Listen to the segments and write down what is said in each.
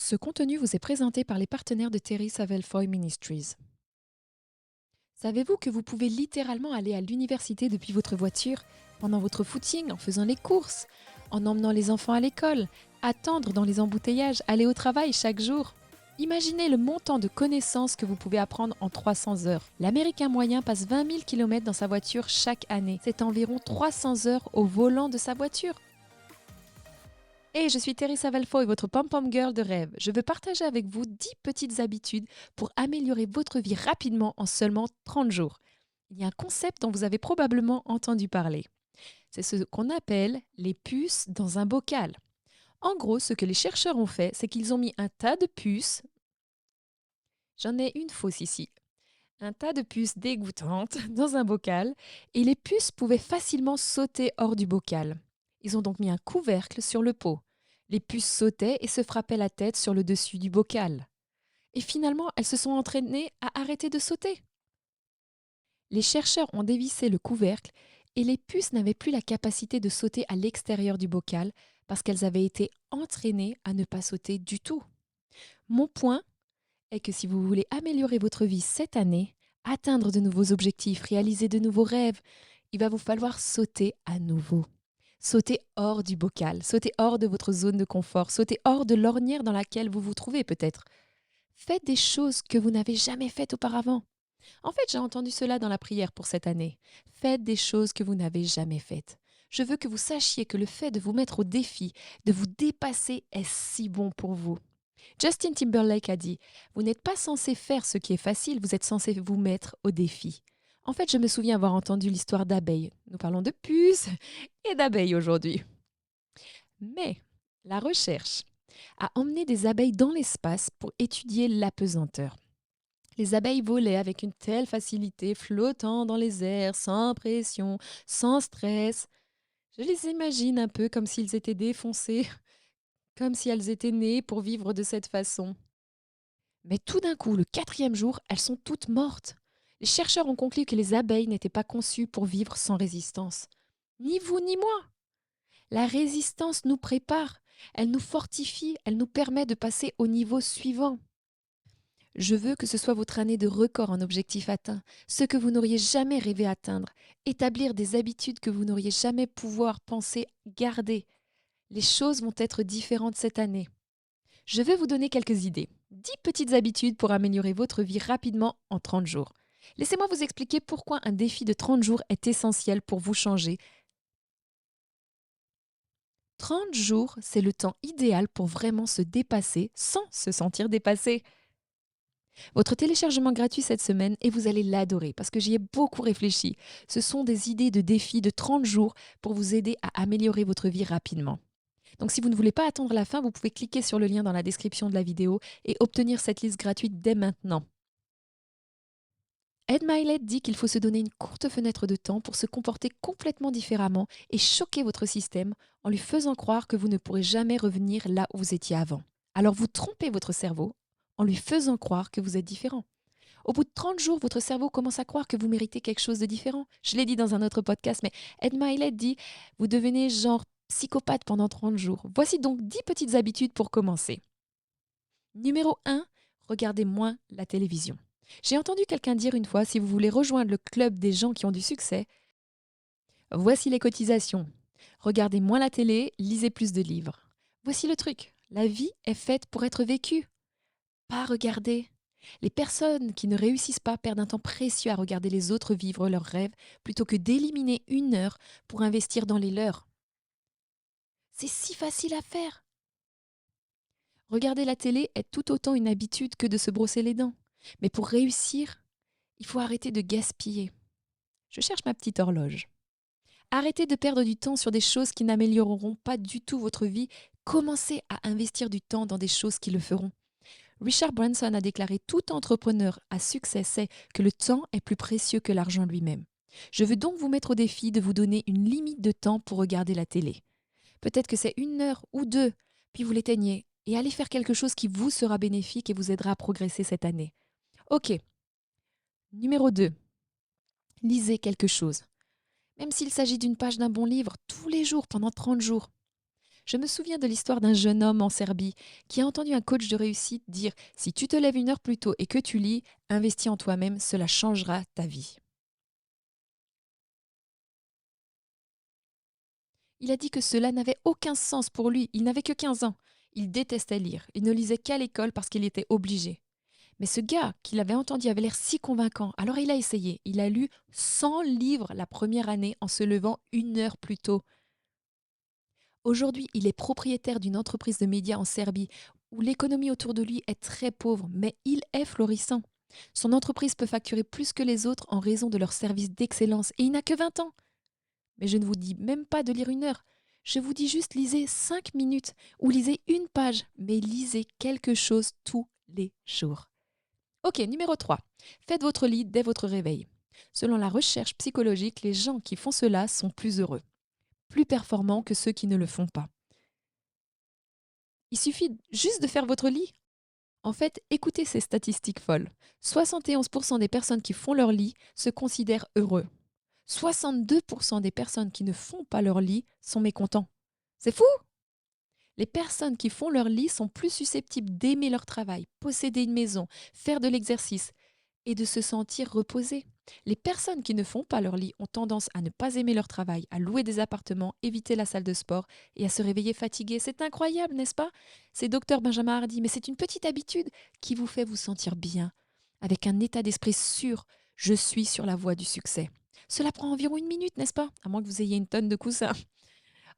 Ce contenu vous est présenté par les partenaires de Terry Savelle Foy Ministries. Savez-vous que vous pouvez littéralement aller à l'université depuis votre voiture, pendant votre footing, en faisant les courses, en emmenant les enfants à l'école, attendre dans les embouteillages, aller au travail chaque jour? Imaginez le montant de connaissances que vous pouvez apprendre en 300 heures. L'Américain moyen passe 20 000 km dans sa voiture chaque année. C'est environ 300 heures au volant de sa voiture. Hey, je suis Terry Savelfo et votre pom-pom girl de rêve. Je veux partager avec vous 10 petites habitudes pour améliorer votre vie rapidement en seulement 30 jours. Il y a un concept dont vous avez probablement entendu parler. C'est ce qu'on appelle les puces dans un bocal. En gros, ce que les chercheurs ont fait, c'est qu'ils ont mis un tas de puces. J'en ai une fausse ici. Un tas de puces dégoûtantes dans un bocal et les puces pouvaient facilement sauter hors du bocal. Ils ont donc mis un couvercle sur le pot. Les puces sautaient et se frappaient la tête sur le dessus du bocal. Et finalement, elles se sont entraînées à arrêter de sauter. Les chercheurs ont dévissé le couvercle et les puces n'avaient plus la capacité de sauter à l'extérieur du bocal parce qu'elles avaient été entraînées à ne pas sauter du tout. Mon point est que si vous voulez améliorer votre vie cette année, atteindre de nouveaux objectifs, réaliser de nouveaux rêves, il va vous falloir sauter à nouveau. Sauter hors du bocal, sauter hors de votre zone de confort, sauter hors de l'ornière dans laquelle vous vous trouvez peut-être. Faites des choses que vous n'avez jamais faites auparavant. En fait, j'ai entendu cela dans la prière pour cette année. Faites des choses que vous n'avez jamais faites. Je veux que vous sachiez que le fait de vous mettre au défi, de vous dépasser est si bon pour vous. Justin Timberlake a dit « Vous n'êtes pas censé faire ce qui est facile, vous êtes censé vous mettre au défi. » En fait, je me souviens avoir entendu l'histoire d'abeilles. Nous parlons de puces et d'abeilles aujourd'hui. Mais la recherche a emmené des abeilles dans l'espace pour étudier l'apesanteur. Les abeilles volaient avec une telle facilité, flottant dans les airs, sans pression, sans stress. Je les imagine un peu comme s'ils étaient défoncés, comme si elles étaient nées pour vivre de cette façon. Mais tout d'un coup, le 4e jour, elles sont toutes mortes. Les chercheurs ont conclu que les abeilles n'étaient pas conçues pour vivre sans résistance. Ni vous ni moi. La résistance nous prépare, elle nous fortifie, elle nous permet de passer au niveau suivant. Je veux que ce soit votre année de record en objectifs atteints, ce que vous n'auriez jamais rêvé atteindre, établir des habitudes que vous n'auriez jamais pouvoir penser garder. Les choses vont être différentes cette année. Je vais vous donner quelques idées. 10 petites habitudes pour améliorer votre vie rapidement en 30 jours. Laissez-moi vous expliquer pourquoi un défi de 30 jours est essentiel pour vous changer. 30 jours, c'est le temps idéal pour vraiment se dépasser sans se sentir dépassé. Votre téléchargement gratuit cette semaine et vous allez l'adorer parce que j'y ai beaucoup réfléchi. Ce sont des idées de défis de 30 jours pour vous aider à améliorer votre vie rapidement. Donc si vous ne voulez pas attendre la fin, vous pouvez cliquer sur le lien dans la description de la vidéo et obtenir cette liste gratuite dès maintenant. Ed Milet dit qu'il faut se donner une courte fenêtre de temps pour se comporter complètement différemment et choquer votre système en lui faisant croire que vous ne pourrez jamais revenir là où vous étiez avant. Alors vous trompez votre cerveau en lui faisant croire que vous êtes différent. Au bout de 30 jours, votre cerveau commence à croire que vous méritez quelque chose de différent. Je l'ai dit dans un autre podcast, mais Ed Milet dit « Vous devenez genre psychopathe pendant 30 jours ». Voici donc 10 petites habitudes pour commencer. Numéro 1, regardez moins la télévision. J'ai entendu quelqu'un dire une fois, si vous voulez rejoindre le club des gens qui ont du succès, voici les cotisations. Regardez moins la télé, lisez plus de livres. Voici le truc, la vie est faite pour être vécue, pas regardée. Les personnes qui ne réussissent pas perdent un temps précieux à regarder les autres vivre leurs rêves plutôt que d'éliminer 1 heure pour investir dans les leurs. C'est si facile à faire. Regarder la télé est tout autant une habitude que de se brosser les dents. Mais pour réussir, il faut arrêter de gaspiller. Je cherche ma petite horloge. Arrêtez de perdre du temps sur des choses qui n'amélioreront pas du tout votre vie. Commencez à investir du temps dans des choses qui le feront. Richard Branson a déclaré « Tout entrepreneur à succès sait que le temps est plus précieux que l'argent lui-même ». Je veux donc vous mettre au défi de vous donner une limite de temps pour regarder la télé. Peut-être que c'est 1 heure ou 2, puis vous l'éteignez et allez faire quelque chose qui vous sera bénéfique et vous aidera à progresser cette année. Ok. Numéro 2. Lisez quelque chose. Même s'il s'agit d'une page d'un bon livre, tous les jours pendant 30 jours. Je me souviens de l'histoire d'un jeune homme en Serbie qui a entendu un coach de réussite dire: «Si tu te lèves 1 heure plus tôt et que tu lis, investis en toi-même, cela changera ta vie.» Il a dit que cela n'avait aucun sens pour lui, il n'avait que 15 ans. Il détestait lire, il ne lisait qu'à l'école parce qu'il était obligé. Mais ce gars qu'il avait entendu avait l'air si convaincant, alors il a essayé. Il a lu 100 livres la première année en se levant 1 heure plus tôt. Aujourd'hui, il est propriétaire d'une entreprise de médias en Serbie où l'économie autour de lui est très pauvre, mais il est florissant. Son entreprise peut facturer plus que les autres en raison de leur service d'excellence et il n'a que 20 ans. Mais je ne vous dis même pas de lire 1 heure. Je vous dis juste lisez 5 minutes ou lisez une page, mais lisez quelque chose tous les jours. Ok, numéro 3. Faites votre lit dès votre réveil. Selon la recherche psychologique, les gens qui font cela sont plus heureux, plus performants que ceux qui ne le font pas. Il suffit juste de faire votre lit. En fait, écoutez ces statistiques folles. 71% des personnes qui font leur lit se considèrent heureux. 62% des personnes qui ne font pas leur lit sont mécontents. C'est fou! Les personnes qui font leur lit sont plus susceptibles d'aimer leur travail, posséder une maison, faire de l'exercice et de se sentir reposées. Les personnes qui ne font pas leur lit ont tendance à ne pas aimer leur travail, à louer des appartements, éviter la salle de sport et à se réveiller fatiguées. C'est incroyable, n'est-ce pas? C'est Dr Benjamin Hardy, mais c'est une petite habitude qui vous fait vous sentir bien, avec un état d'esprit sûr. Je suis sur la voie du succès. Cela prend environ 1 minute, n'est-ce pas? À moins que vous ayez une tonne de coussins.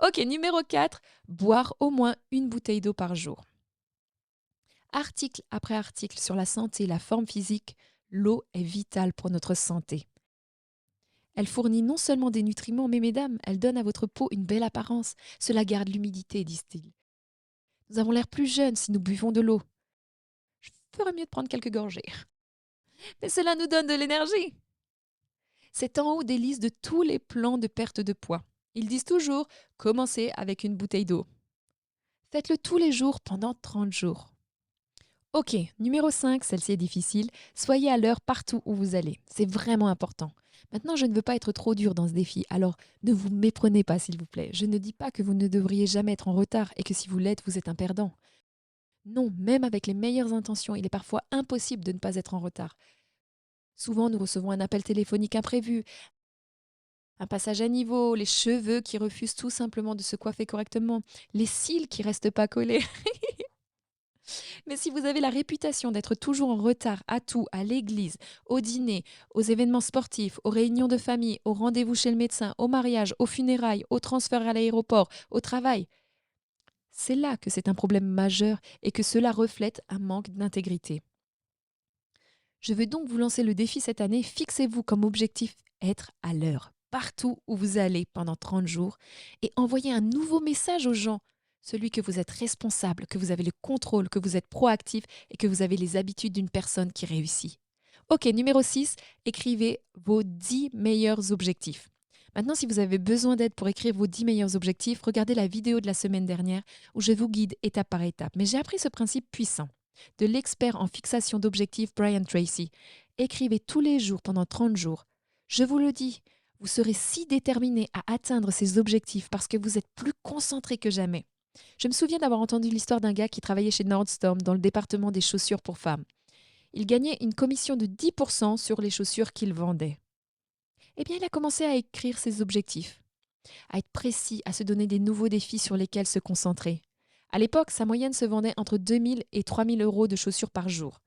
Ok, numéro 4, boire au moins 1 bouteille d'eau par jour. Article après article sur la santé et la forme physique, l'eau est vitale pour notre santé. Elle fournit non seulement des nutriments, mais mesdames, elle donne à votre peau une belle apparence. Cela garde l'humidité, disent-ils. Nous avons l'air plus jeunes si nous buvons de l'eau. Je ferais mieux de prendre quelques gorgées. Mais cela nous donne de l'énergie. C'est en haut des listes de tous les plans de perte de poids. Ils disent toujours, commencez avec 1 bouteille d'eau. Faites-le tous les jours pendant 30 jours. Ok, numéro 5, celle-ci est difficile. Soyez à l'heure partout où vous allez. C'est vraiment important. Maintenant, je ne veux pas être trop dure dans ce défi, alors ne vous méprenez pas, s'il vous plaît. Je ne dis pas que vous ne devriez jamais être en retard et que si vous l'êtes, vous êtes un perdant. Non, même avec les meilleures intentions, il est parfois impossible de ne pas être en retard. Souvent, nous recevons un appel téléphonique imprévu, un passage à niveau, les cheveux qui refusent tout simplement de se coiffer correctement, les cils qui restent pas collés. Mais si vous avez la réputation d'être toujours en retard à tout, à l'église, au dîner, aux événements sportifs, aux réunions de famille, aux rendez-vous chez le médecin, au mariage, aux funérailles, au transfert à l'aéroport, au travail, c'est là que c'est un problème majeur et que cela reflète un manque d'intégrité. Je veux donc vous lancer le défi cette année. Fixez-vous comme objectif être à l'heure, partout où vous allez pendant 30 jours et envoyez un nouveau message aux gens. Celui que vous êtes responsable, que vous avez le contrôle, que vous êtes proactif et que vous avez les habitudes d'une personne qui réussit. Ok, numéro 6, écrivez vos 10 meilleurs objectifs. Maintenant, si vous avez besoin d'aide pour écrire vos 10 meilleurs objectifs, regardez la vidéo de la semaine dernière où je vous guide étape par étape. Mais j'ai appris ce principe puissant de l'expert en fixation d'objectifs Brian Tracy. Écrivez tous les jours pendant 30 jours. Je vous le dis, vous serez si déterminé à atteindre ces objectifs parce que vous êtes plus concentré que jamais. Je me souviens d'avoir entendu l'histoire d'un gars qui travaillait chez Nordstrom dans le département des chaussures pour femmes. Il gagnait une commission de 10% sur les chaussures qu'il vendait. Eh bien, il a commencé à écrire ses objectifs, à être précis, à se donner des nouveaux défis sur lesquels se concentrer. À l'époque, sa moyenne se vendait entre 2 000 et 3 000 euros de chaussures par jour.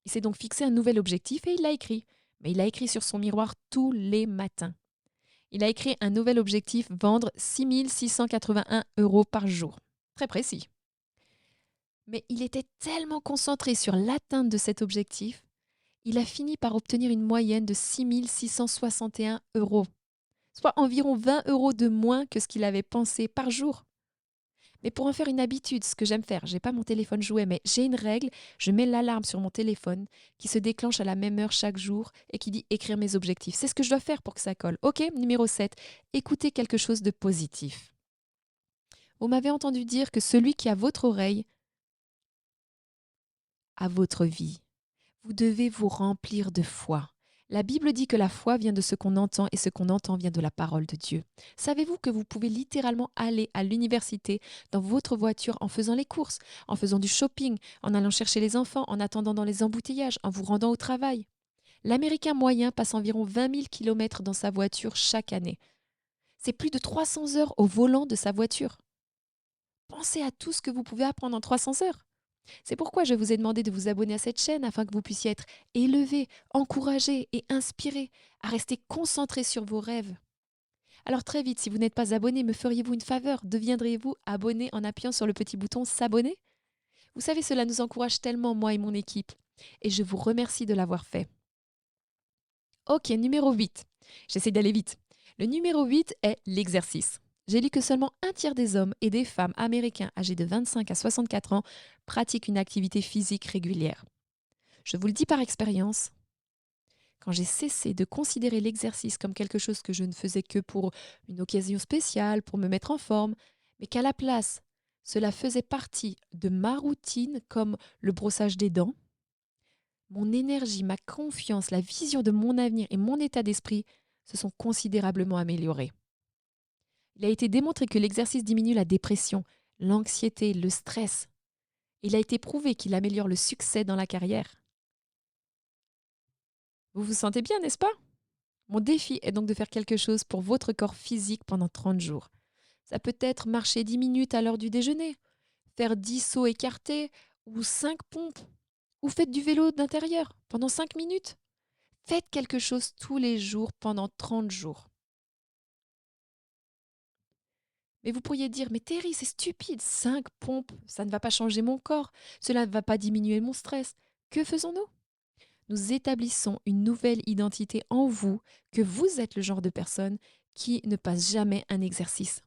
Il s'est donc fixé un nouvel objectif et il l'a écrit. Mais il l'a écrit sur son miroir tous les matins. Il a écrit un nouvel objectif, vendre 6 681 euros par jour. Très précis. Mais il était tellement concentré sur l'atteinte de cet objectif, il a fini par obtenir une moyenne de 6 661 euros, soit environ 20 euros de moins que ce qu'il avait pensé par jour. Mais pour en faire une habitude, ce que j'aime faire, j'ai pas mon téléphone jouet, mais j'ai une règle, je mets l'alarme sur mon téléphone qui se déclenche à la même heure chaque jour et qui dit écrire mes objectifs. C'est ce que je dois faire pour que ça colle. Ok, numéro 7, écoutez quelque chose de positif. Vous m'avez entendu dire que celui qui a votre oreille a votre vie. Vous devez vous remplir de foi. La Bible dit que la foi vient de ce qu'on entend et ce qu'on entend vient de la parole de Dieu. Savez-vous que vous pouvez littéralement aller à l'université dans votre voiture en faisant les courses, en faisant du shopping, en allant chercher les enfants, en attendant dans les embouteillages, en vous rendant au travail? L'Américain moyen passe environ 20 000 kilomètres dans sa voiture chaque année. C'est plus de 300 heures au volant de sa voiture. Pensez à tout ce que vous pouvez apprendre en 300 heures. C'est pourquoi je vous ai demandé de vous abonner à cette chaîne afin que vous puissiez être élevé, encouragé et inspiré à rester concentré sur vos rêves. Alors très vite, si vous n'êtes pas abonné, me feriez-vous une faveur? Deviendriez-vous abonné en appuyant sur le petit bouton s'abonner? Vous savez, cela nous encourage tellement, moi et mon équipe. Et je vous remercie de l'avoir fait. Ok, numéro 8. J'essaie d'aller vite. Le numéro 8 est l'exercice. J'ai lu que seulement un tiers des hommes et des femmes américains âgés de 25 à 64 ans pratiquent une activité physique régulière. Je vous le dis par expérience, quand j'ai cessé de considérer l'exercice comme quelque chose que je ne faisais que pour une occasion spéciale, pour me mettre en forme, mais qu'à la place, cela faisait partie de ma routine comme le brossage des dents, mon énergie, ma confiance, la vision de mon avenir et mon état d'esprit se sont considérablement améliorés. Il a été démontré que l'exercice diminue la dépression, l'anxiété, le stress. Il a été prouvé qu'il améliore le succès dans la carrière. Vous vous sentez bien, n'est-ce pas? Mon défi est donc de faire quelque chose pour votre corps physique pendant 30 jours. Ça peut être marcher 10 minutes à l'heure du déjeuner, faire 10 sauts écartés ou 5 pompes, ou faites du vélo d'intérieur pendant 5 minutes. Faites quelque chose tous les jours pendant 30 jours. Mais vous pourriez dire, mais Terry, c'est stupide, 5 pompes, ça ne va pas changer mon corps, cela ne va pas diminuer mon stress. Que faisons-nous? Nous établissons une nouvelle identité en vous, que vous êtes le genre de personne qui ne passe jamais un exercice.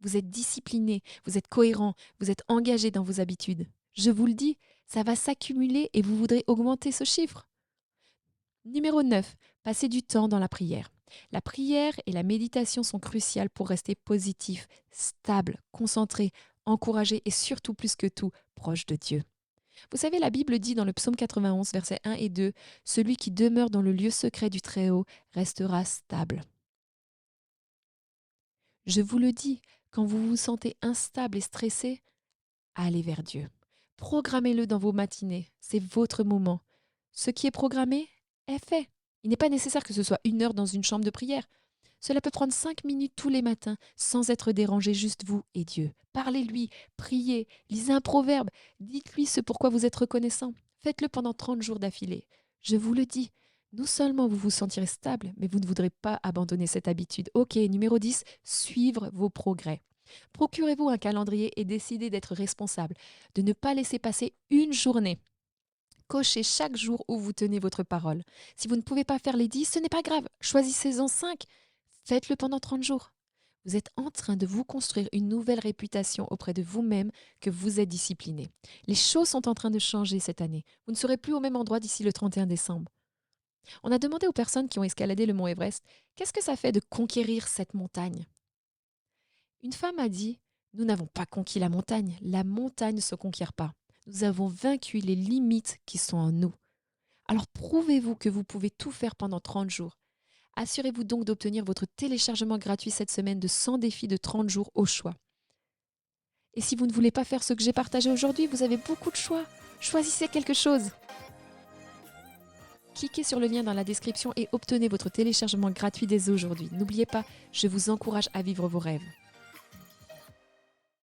Vous êtes discipliné, vous êtes cohérent, vous êtes engagé dans vos habitudes. Je vous le dis, ça va s'accumuler et vous voudrez augmenter ce chiffre. Numéro 9, passez du temps dans la prière. La prière et la méditation sont cruciales pour rester positif, stable, concentré, encouragé et surtout plus que tout, proche de Dieu. Vous savez, la Bible dit dans le psaume 91, versets 1 et 2, « Celui qui demeure dans le lieu secret du Très-Haut restera stable. » Je vous le dis, quand vous vous sentez instable et stressé, allez vers Dieu. Programmez-le dans vos matinées, c'est votre moment. Ce qui est programmé est fait. Il n'est pas nécessaire que ce soit 1 heure dans une chambre de prière. Cela peut prendre 5 minutes tous les matins, sans être dérangé, juste vous et Dieu. Parlez-lui, priez, lisez un proverbe, dites-lui ce pourquoi vous êtes reconnaissant. Faites-le pendant 30 jours d'affilée. Je vous le dis, non seulement vous vous sentirez stable, mais vous ne voudrez pas abandonner cette habitude. Ok, numéro 10, suivre vos progrès. Procurez-vous un calendrier et décidez d'être responsable, de ne pas laisser passer une journée. Cochez chaque jour où vous tenez votre parole. Si vous ne pouvez pas faire les 10, ce n'est pas grave, choisissez-en 5. Faites-le pendant 30 jours. Vous êtes en train de vous construire une nouvelle réputation auprès de vous-même que vous êtes discipliné. Les choses sont en train de changer cette année. Vous ne serez plus au même endroit d'ici le 31 décembre. On a demandé aux personnes qui ont escaladé le mont Everest, qu'est-ce que ça fait de conquérir cette montagne? Une femme a dit, nous n'avons pas conquis la montagne ne se conquiert pas. Nous avons vaincu les limites qui sont en nous. Alors prouvez-vous que vous pouvez tout faire pendant 30 jours. Assurez-vous donc d'obtenir votre téléchargement gratuit cette semaine de 100 défis de 30 jours au choix. Et si vous ne voulez pas faire ce que j'ai partagé aujourd'hui, vous avez beaucoup de choix. Choisissez quelque chose. Cliquez sur le lien dans la description et obtenez votre téléchargement gratuit dès aujourd'hui. N'oubliez pas, je vous encourage à vivre vos rêves.